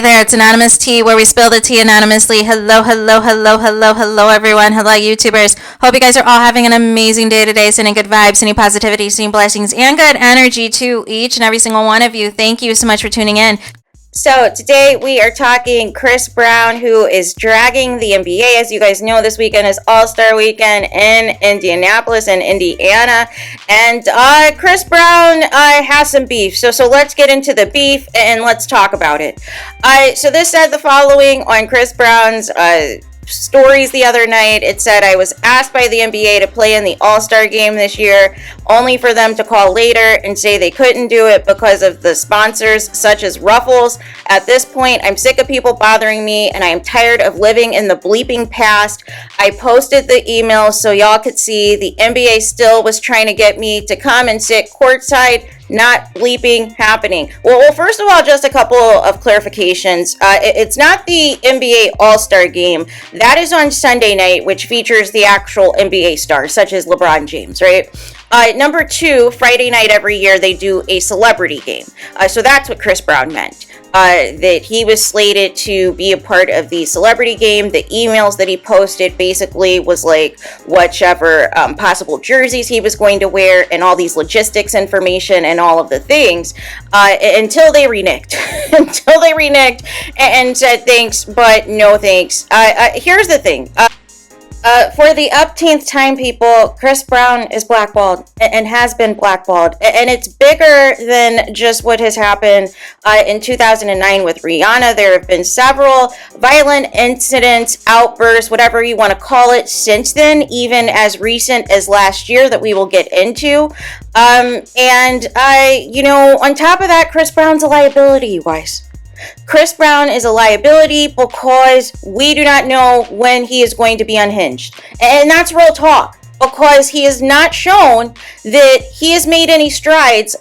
there, it's Anonymous Tea, where we spill the tea anonymously. Hello, hello, hello, hello, hello, everyone. Hello, YouTubers. Hope you guys are all having an amazing day today, sending good vibes, sending positivity, sending blessings, and good energy to each and every single one of you. Thank you so much for tuning in. So today we are talking Chris Brown, who is dragging the NBA. As you guys know, this weekend is All-Star Weekend in Indianapolis and Indiana. And Chris Brown has some beef. So let's get into the beef and let's talk about it. So this said the following on Chris Brown's stories the other night. It said, I was asked by the NBA to play in the All-Star game this year, only for them to call later and say they couldn't do it because of the sponsors such as Ruffles. At this point, I'm sick of people bothering me and I am tired of living in the bleeping past. I posted the email so y'all could see the NBA still was trying to get me to come and sit courtside. Not bleeping happening. Well, first of all, just a couple of clarifications. It's not the NBA All-Star Game. That is on Sunday night, which features the actual NBA stars, such as LeBron James, right? Number two, Friday night every year, they do a celebrity game. So that's what Chris Brown meant. That he was slated to be a part of the celebrity game. The emails that he posted basically was like whichever possible jerseys he was going to wear and all these logistics information and all of the things until they reneged. Until they reneged and said thanks, but no thanks. Here's the thing. For the upteenth time, people, Chris Brown is blackballed and has been blackballed. And it's bigger than just what has happened in 2009 with Rihanna. There have been several violent incidents, outbursts, whatever you want to call it, since then, even as recent as last year that we will get into. On top of that, Chris Brown's a liability, you guys. Chris Brown is a liability because we do not know when he is going to be unhinged. And that's real talk, because he has not shown that he has made any strides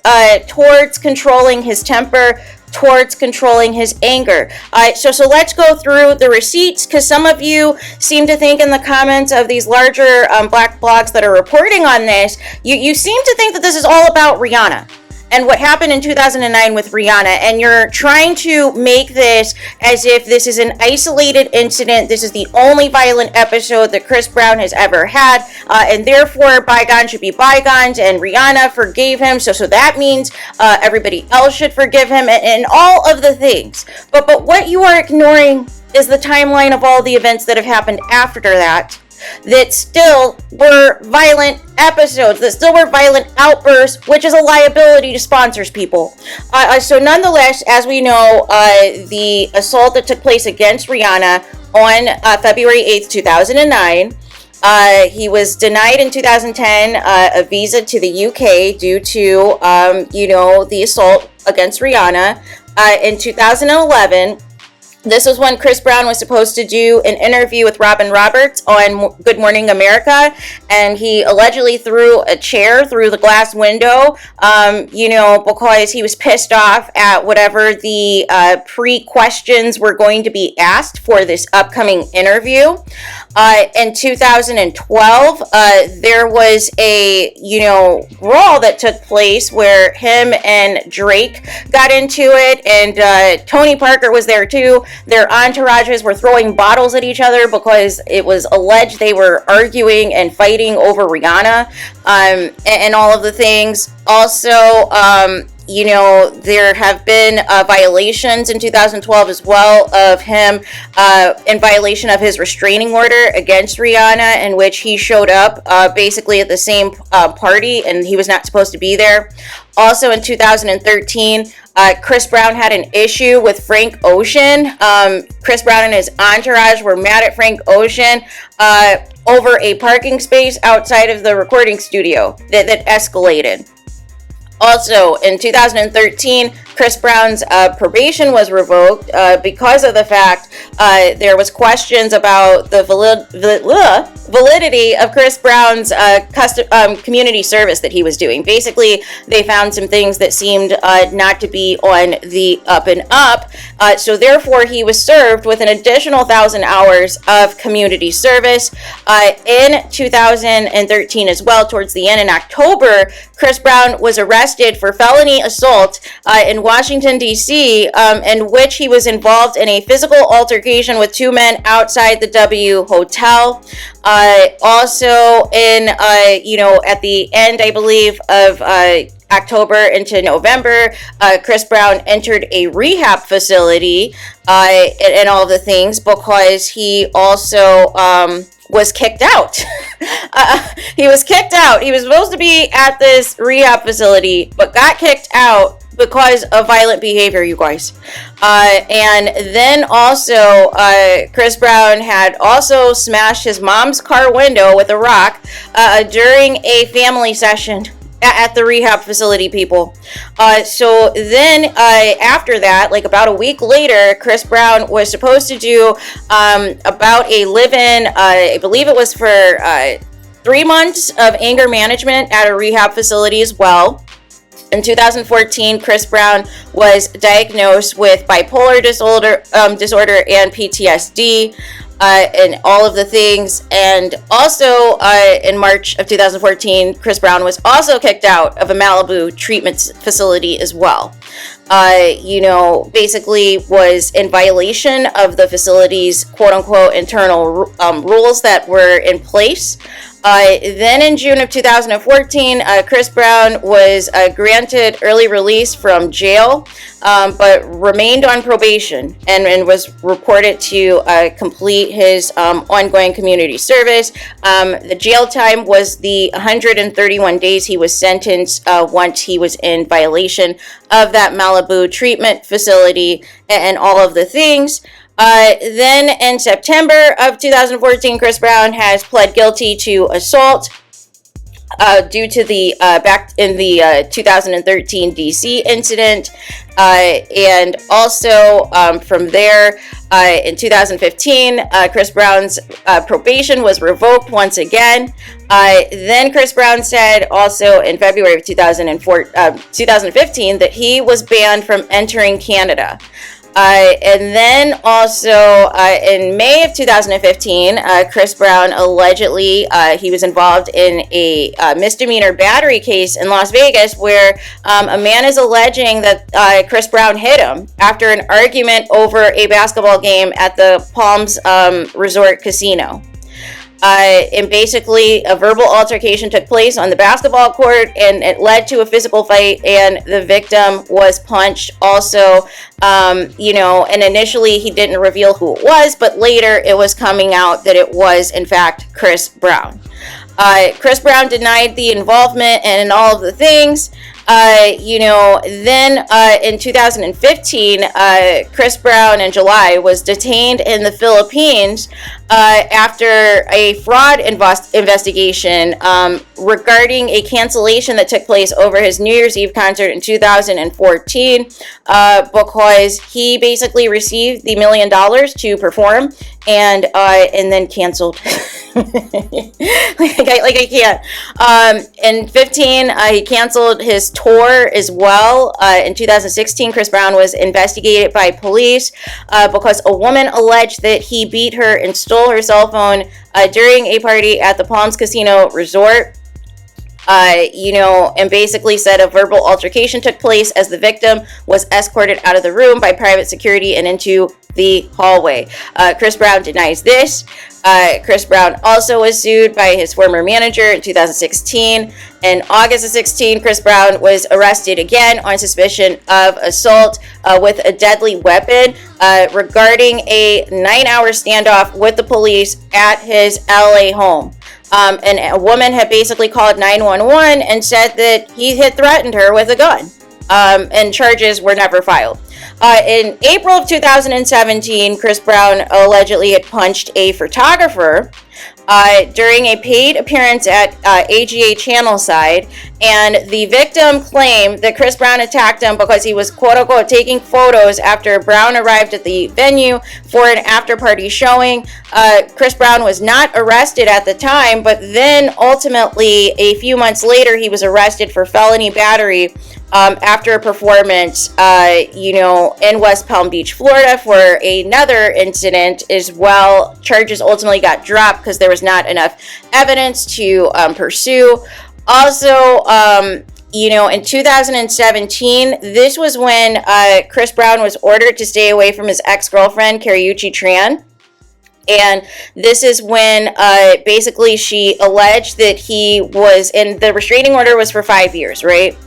towards controlling his temper, towards controlling his anger. So let's go through the receipts, because some of you seem to think in the comments of these larger black blogs that are reporting on this, you seem to think that this is all about Rihanna and what happened in 2009 with Rihanna, and you're trying to make this as if this is an isolated incident. This is the only violent episode that Chris Brown has ever had, and therefore bygones should be bygones, and Rihanna forgave him, so that means everybody else should forgive him, and all of the things. But what you are ignoring is the timeline of all the events that have happened after that still were violent episodes, that still were violent outbursts, which is a liability to sponsors, people. So nonetheless, as we know, the assault that took place against Rihanna on February 8th, 2009, he was denied in 2010 a visa to the UK due to, the assault against Rihanna. In 2011, this was when Chris Brown was supposed to do an interview with Robin Roberts on Good Morning America, and he allegedly threw a chair through the glass window, because he was pissed off at whatever the pre-questions were going to be asked for this upcoming interview. In 2012, there was a, brawl that took place where him and Drake got into it, and Tony Parker was there too. Their entourages were throwing bottles at each other because it was alleged they were arguing and fighting over Rihanna, and all of the things. Also, there have been violations in 2012 as well of him in violation of his restraining order against Rihanna, in which he showed up basically at the same party and he was not supposed to be there. Also in 2013, Chris Brown had an issue with Frank Ocean. Chris Brown and his entourage were mad at Frank Ocean over a parking space outside of the recording studio that escalated. Also, in 2013, Chris Brown's probation was revoked because of the fact there was questions about the validity of Chris Brown's community service that he was doing. Basically, they found some things that seemed not to be on the up and up. So therefore, he was served with an additional 1,000 hours of community service. In 2013 as well, towards the end in October, Chris Brown was arrested for felony assault in Washington, D.C., in which he was involved in a physical altercation with two men outside the W Hotel. Also in, at the end, I believe, of October into November, Chris Brown entered a rehab facility and all the things because he also was kicked out. He was kicked out. He was supposed to be at this rehab facility, but got kicked out because of violent behavior, you guys. And then also, Chris Brown had also smashed his mom's car window with a rock during a family session at the rehab facility, people. So then after that, like about a week later, Chris Brown was supposed to do about a live-in, I believe it was for 3 months of anger management at a rehab facility as well. In 2014, Chris Brown was diagnosed with bipolar disorder and PTSD. And all of the things. And also in March of 2014, Chris Brown was also kicked out of a Malibu treatment facility as well. Basically was in violation of the facility's quote-unquote internal rules that were in place. Then in June of 2014, Chris Brown was granted early release from jail, but remained on probation and was reported to complete his ongoing community service. The jail time was the 131 days he was sentenced once he was in violation of that Malibu treatment facility and all of the things. Then in September of 2014, Chris Brown has pled guilty to assault due to the back in the 2013 DC incident. And also from there, in 2015, Chris Brown's probation was revoked once again. Then Chris Brown said also in February of 2015 that he was banned from entering Canada. And then also in May of 2015, Chris Brown allegedly, he was involved in a misdemeanor battery case in Las Vegas where a man is alleging that Chris Brown hit him after an argument over a basketball game at the Palms Resort Casino. And basically a verbal altercation took place on the basketball court and it led to a physical fight and the victim was punched also, and initially he didn't reveal who it was, but later it was coming out that it was in fact Chris Brown. Chris Brown denied the involvement and all of the things. Then in 2015, Chris Brown in July was detained in the Philippines after a fraud investigation regarding a cancellation that took place over his New Year's Eve concert in 2014 because he basically received the $1 million to perform and then canceled. I can't. In 15, he canceled his tour as well. In 2016, Chris Brown was investigated by police because a woman alleged that he beat her and stole her cell phone during a party at the Palms Casino Resort. And basically said a verbal altercation took place as the victim was escorted out of the room by private security and into the hallway. Chris Brown denies this. Chris Brown also was sued by his former manager in 2016. In August of 16, Chris Brown was arrested again on suspicion of assault with a deadly weapon regarding a 9-hour standoff with the police at his LA home. And a woman had basically called 911 and said that he had threatened her with a gun. And charges were never filed. In April of 2017, Chris Brown allegedly had punched a photographer during a paid appearance at AGA Channelside, And the victim claimed that Chris Brown attacked him because he was quote unquote taking photos after Brown arrived at the venue for an after party showing. Chris Brown was not arrested at the time, but then ultimately a few months later he was arrested for felony battery after a performance, in West Palm Beach, Florida for another incident as well. Charges ultimately got dropped because there was not enough evidence to pursue. Also, in 2017, this was when Chris Brown was ordered to stay away from his ex-girlfriend, Cariucci Tran. And this is when basically she alleged that he was, and the restraining order was for 5 years, right?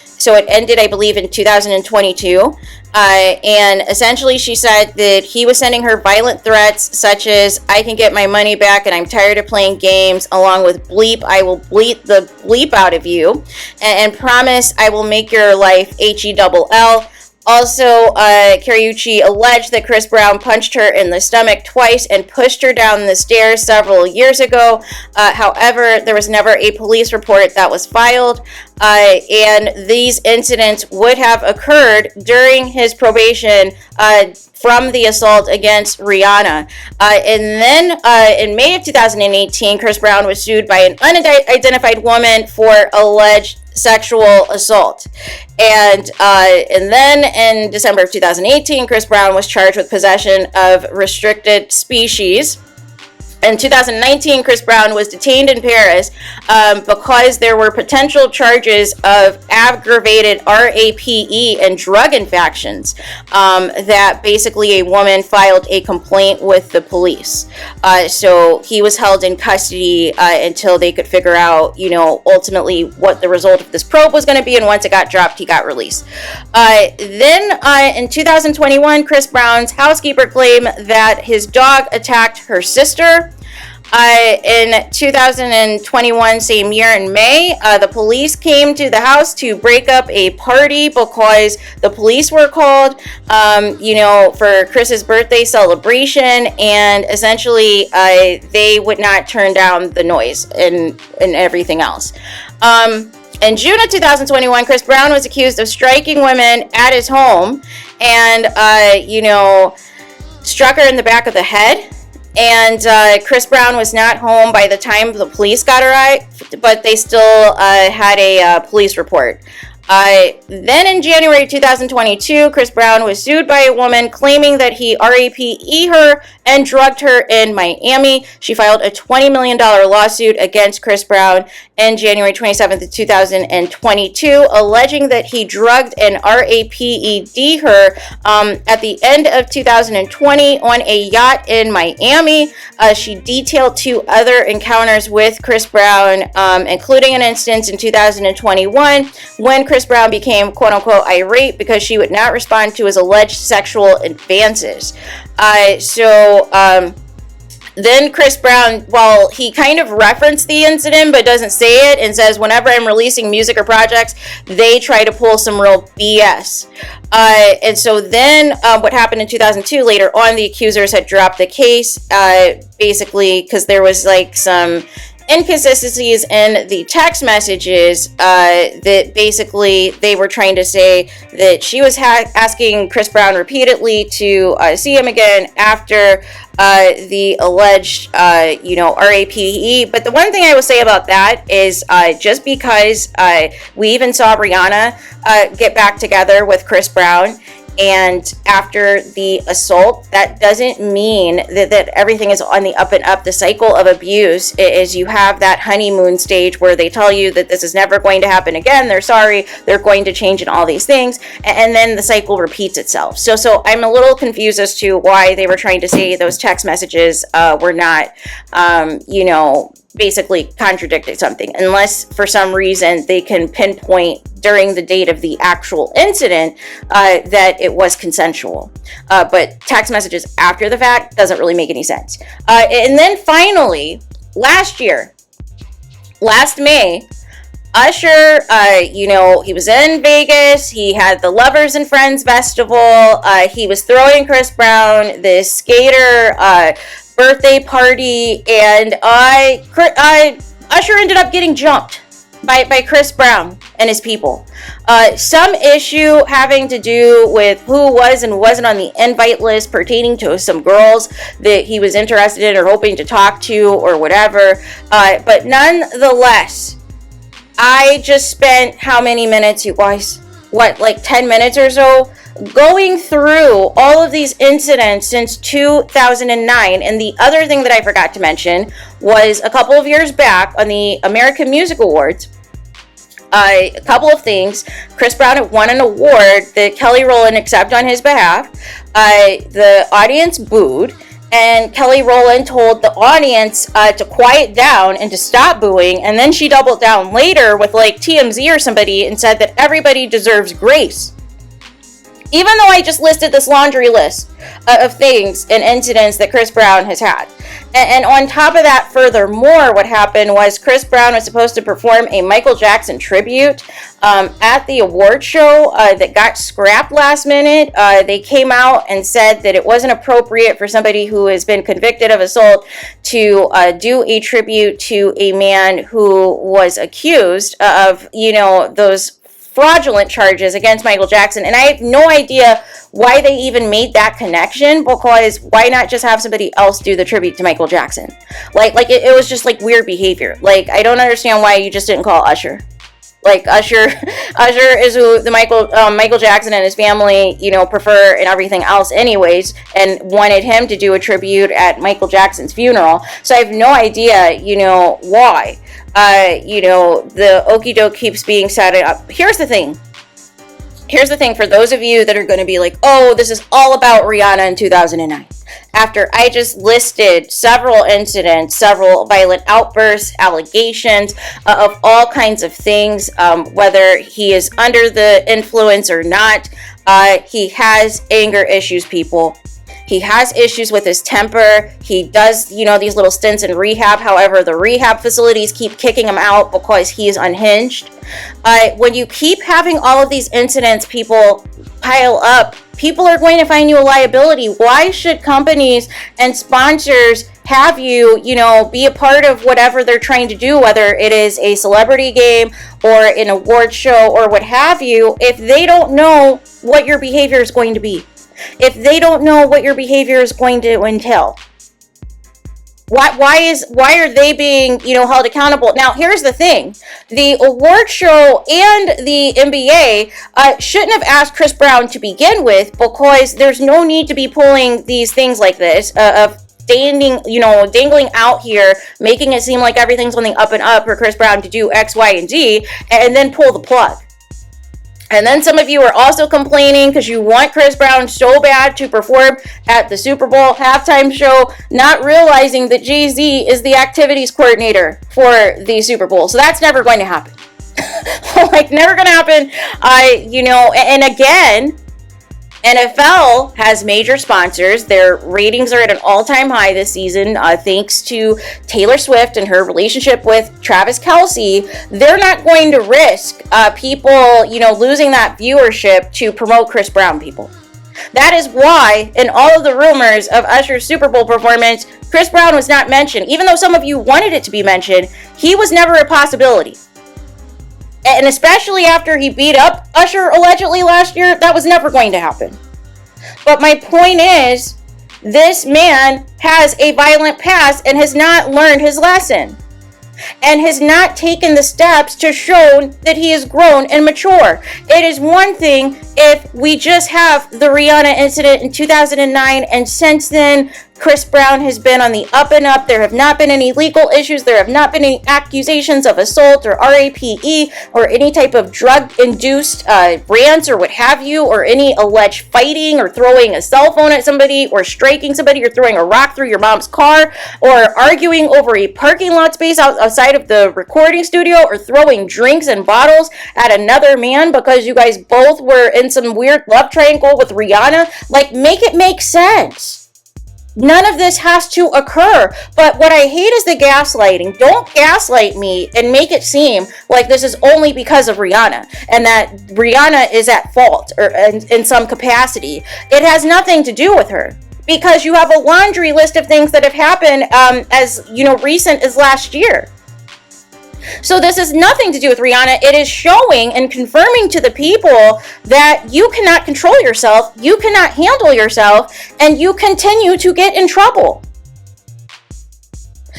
So it ended, I believe, in 2022. And essentially she said that he was sending her violent threats such as, I can get my money back and I'm tired of playing games, along with bleep, I will bleep the bleep out of you, and promise I will make your life HELL. Also, Cariucci alleged that Chris Brown punched her in the stomach twice and pushed her down the stairs several years ago. However, there was never a police report that was filed, and these incidents would have occurred during his probation from the assault against Rihanna. And then in May of 2018, Chris Brown was sued by an unidentified woman for alleged sexual assault. And then in December of 2018, Chris Brown was charged with possession of restricted species. In 2019, Chris Brown was detained in Paris because there were potential charges of aggravated RAPE and drug infractions that basically a woman filed a complaint with the police. So he was held in custody until they could figure out, ultimately what the result of this probe was going to be. And once it got dropped, he got released. Then in 2021, Chris Brown's housekeeper claimed that his dog attacked her sister. In 2021, same year in May, the police came to the house to break up a party because the police were called, for Chris's birthday celebration, and essentially they would not turn down the noise and everything else. In June of 2021, Chris Brown was accused of striking women at his home and, struck her in the back of the head. And Chris Brown was not home by the time the police got arrived, but they still had a police report. Then in January 2022, Chris Brown was sued by a woman claiming that he RAPE her and drugged her in Miami. She filed a $20 million lawsuit against Chris Brown in January 27th, 2022, alleging that he drugged and RAPED her at the end of 2020 on a yacht in Miami. She detailed 2 other encounters with Chris Brown, including an instance in 2021 when Chris Brown became quote-unquote irate because she would not respond to his alleged sexual advances. Then Chris Brown, while he kind of referenced the incident but doesn't say it, and says, whenever I'm releasing music or projects, they try to pull some real BS. And so then what happened in 2002, later on, the accusers had dropped the case, basically because there was like some inconsistencies in the text messages that basically they were trying to say that she was asking Chris Brown repeatedly to see him again after the alleged, RAPE. But the one thing I will say about that is just because we even saw Rihanna get back together with Chris Brown, and after the assault, that doesn't mean that everything is on the up and up. The cycle of abuse is you have that honeymoon stage where they tell you that this is never going to happen again. They're sorry. They're going to change and all these things. And then the cycle repeats itself. So I'm a little confused as to why they were trying to say those text messages were not, basically contradicting something, unless for some reason they can pinpoint during the date of the actual incident that it was consensual. But text messages after the fact doesn't really make any sense. And then finally, last May, Usher, he was in Vegas. He had the Lovers and Friends Festival. He was throwing Chris Brown this skater birthday party, and Usher ended up getting jumped. by Chris Brown and his people. Some issue having to do with who was and wasn't on the invite list pertaining to some girls that he was interested in or hoping to talk to or whatever. But nonetheless, I just spent how many minutes, you guys? What, like 10 minutes or so? Going through all of these incidents since 2009. And the other thing that I forgot to mention was a couple of years back on the American Music Awards. A couple of things. Chris Brown had won an award that Kelly Rowland accepted on his behalf. The audience booed, and Kelly Rowland told the audience to quiet down and to stop booing. And then she doubled down later with like TMZ or somebody and said that everybody deserves grace. Even though I just listed this laundry list of things and incidents that Chris Brown has had. And on top of that, furthermore, what happened was Chris Brown was supposed to perform a Michael Jackson tribute at the award show that got scrapped last minute. They came out and said that it wasn't appropriate for somebody who has been convicted of assault to do a tribute to a man who was accused of, those fraudulent charges against Michael Jackson. And I have no idea why they even made that connection, because why not just have somebody else do the tribute to Michael Jackson? Like it was just like weird behavior. Like, I don't understand why you just didn't call Usher. Like Usher is who the Michael Jackson and his family, prefer and everything else anyways, and wanted him to do a tribute at Michael Jackson's funeral. So I have no idea, why. The okie doke keeps being set up. Here's the thing for those of you that are going to be like, oh, this is all about Rihanna in 2009. After I just listed several incidents, several violent outbursts, allegations of all kinds of things, whether he is under the influence or not, he has anger issues, people. He has issues with his temper. He does, these little stints in rehab. However, the rehab facilities keep kicking him out because he is unhinged. When you keep having all of these incidents, people pile up, people are going to find you a liability. Why should companies and sponsors have you, be a part of whatever they're trying to do, whether it is a celebrity game or an award show or what have you, if they don't know what your behavior is going to be? If they don't know what your behavior is going to entail, why are they being, held accountable? Now, here's the thing. The award show and the NBA shouldn't have asked Chris Brown to begin with, because there's no need to be pulling these things like this of dangling out here, making it seem like everything's on the up and up for Chris Brown to do X, Y, and Z, and then pull the plug. And then some of you are also complaining because you want Chris Brown so bad to perform at the Super Bowl halftime show, not realizing that Jay-Z is the activities coordinator for the Super Bowl. So that's never going to happen. Never going to happen. And again, NFL has major sponsors. Their ratings are at an all-time high this season, thanks to Taylor Swift and her relationship with Travis Kelce. They're not going to risk people, losing that viewership to promote Chris Brown, people. That is why in all of the rumors of Usher's Super Bowl performance, Chris Brown was not mentioned. Even though some of you wanted it to be mentioned, he was never a possibility. And especially after he beat up Usher allegedly last year, that was never going to happen. But my point is, this man has a violent past and has not learned his lesson. And has not taken the steps to show that he is grown and mature. It is one thing if we just have the Rihanna incident in 2009, and since then, Chris Brown has been on the up and up. There have not been any legal issues. There have not been any accusations of assault or RAPE or any type of drug-induced rants or what have you, or any alleged fighting or throwing a cell phone at somebody or striking somebody or throwing a rock through your mom's car or arguing over a parking lot space outside of the recording studio or throwing drinks and bottles at another man because you guys both were in some weird love triangle with Rihanna. Make it make sense. None of this has to occur. But what I hate is the gaslighting. Don't gaslight me and make it seem like this is only because of Rihanna and that Rihanna is at fault or in some capacity. It has nothing to do with her, because you have a laundry list of things that have happened as recent as last year. So this has nothing to do with Rihanna. It is showing and confirming to the people that you cannot control yourself, you cannot handle yourself, and you continue to get in trouble.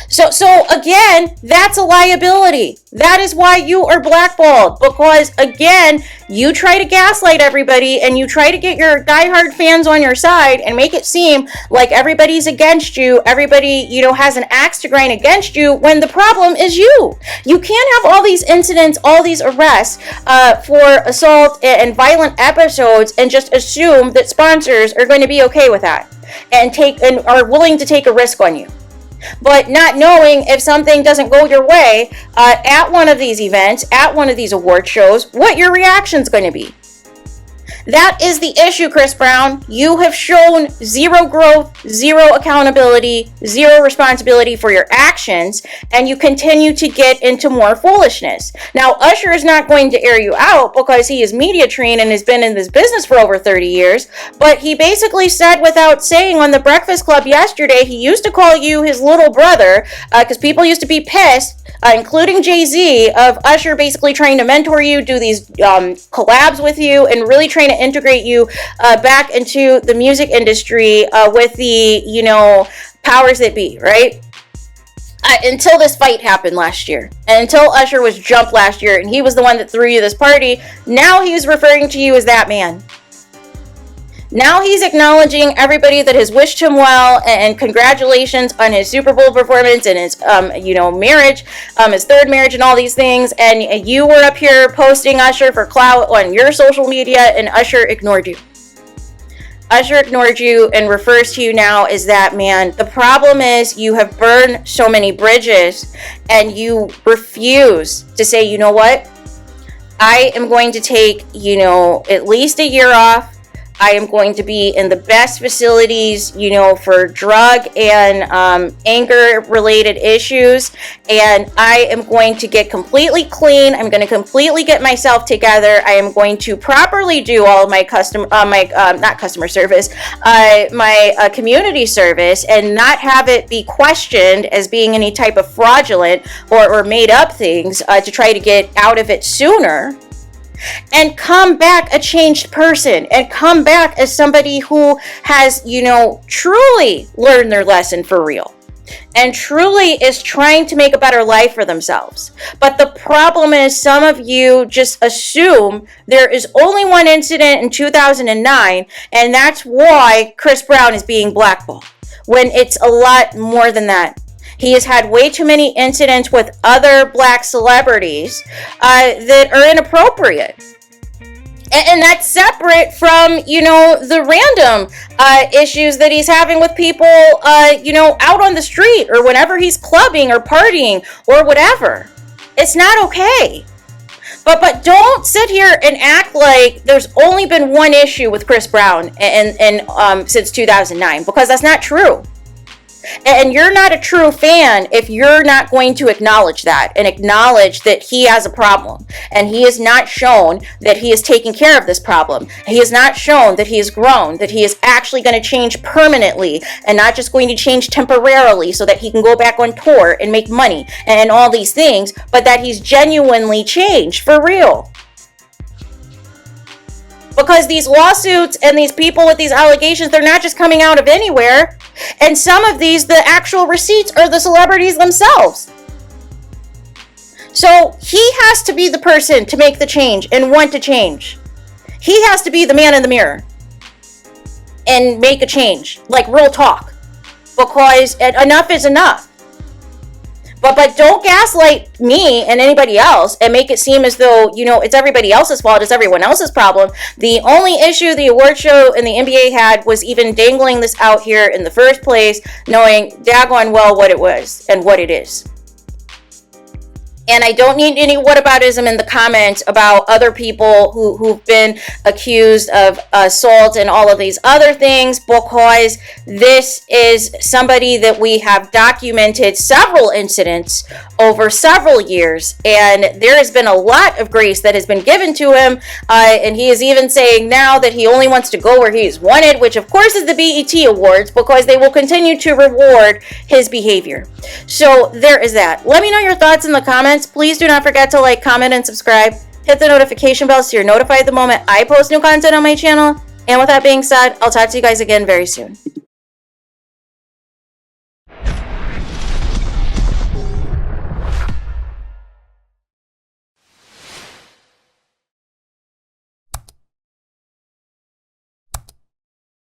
So again, that's a liability. That is why you are blackballed, because again, you try to gaslight everybody and you try to get your diehard fans on your side and make it seem like everybody's against you. Everybody, has an axe to grind against you when the problem is you. You can't have all these incidents, all these arrests for assault and violent episodes and just assume that sponsors are going to be okay with that and are willing to take a risk on you. But not knowing if something doesn't go your way at one of these events, at one of these award shows, what your reaction's going to be. That is the issue, Chris Brown. You have shown zero growth, zero accountability, zero responsibility for your actions, and you continue to get into more foolishness. Now, Usher is not going to air you out because he is media trained and has been in this business for over 30 years, but he basically said without saying on the Breakfast Club yesterday, he used to call you his little brother because people used to be pissed, including Jay-Z, of Usher basically trying to mentor you, do these collabs with you, and really trying to integrate you back into the music industry with the, powers that be, right? Until this fight happened last year, and until Usher was jumped last year, and he was the one that threw you this party, now he's referring to you as that man. Now he's acknowledging everybody that has wished him well and congratulations on his Super Bowl performance and his, marriage, his third marriage and all these things. And you were up here posting Usher for clout on your social media, and Usher ignored you. Usher ignored you and refers to you now as that man. The problem is you have burned so many bridges and you refuse to say, you know what? I am going to take, at least a year off. I am going to be in the best facilities, for drug and anger-related issues, and I am going to get completely clean. I'm going to completely get myself together. I am going to properly do all of my community service, and not have it be questioned as being any type of fraudulent or made up things to try to get out of it sooner. And come back a changed person, and come back as somebody who has, truly learned their lesson for real, and truly is trying to make a better life for themselves. But the problem is some of you just assume there is only one incident in 2009, and that's why Chris Brown is being blackballed, when it's a lot more than that. He has had way too many incidents with other black celebrities that are inappropriate. And that's separate from, the random issues that he's having with people, out on the street or whenever he's clubbing or partying or whatever. It's not okay. But don't sit here and act like there's only been one issue with Chris Brown and since 2009, because that's not true. And you're not a true fan if you're not going to acknowledge that and acknowledge that he has a problem. And he has not shown that he is taking care of this problem. He has not shown that he has grown, that he is actually going to change permanently and not just going to change temporarily so that he can go back on tour and make money and all these things, but that he's genuinely changed for real. Because these lawsuits and these people with these allegations, they're not just coming out of anywhere. And some of these, the actual receipts are the celebrities themselves. So he has to be the person to make the change and want to change. He has to be the man in the mirror and make a change, like real talk. Because enough is enough. But don't gaslight me and anybody else and make it seem as though, it's everybody else's fault, it's everyone else's problem. The only issue the award show and the NBA had was even dangling this out here in the first place, knowing daggone well what it was and what it is. And I don't need any whataboutism in the comments about other people who've been accused of assault and all of these other things, because this is somebody that we have documented several incidents over several years, and there has been a lot of grace that has been given to him, and he is even saying now that he only wants to go where he is wanted, which of course is the BET Awards, because they will continue to reward his behavior. So there is that. Let me know your thoughts in the comments. comments. Please do not forget to like, comment, and subscribe. Hit the notification bell so you're notified the moment I post new content on my channel. And with that being said, I'll talk to you guys again very soon.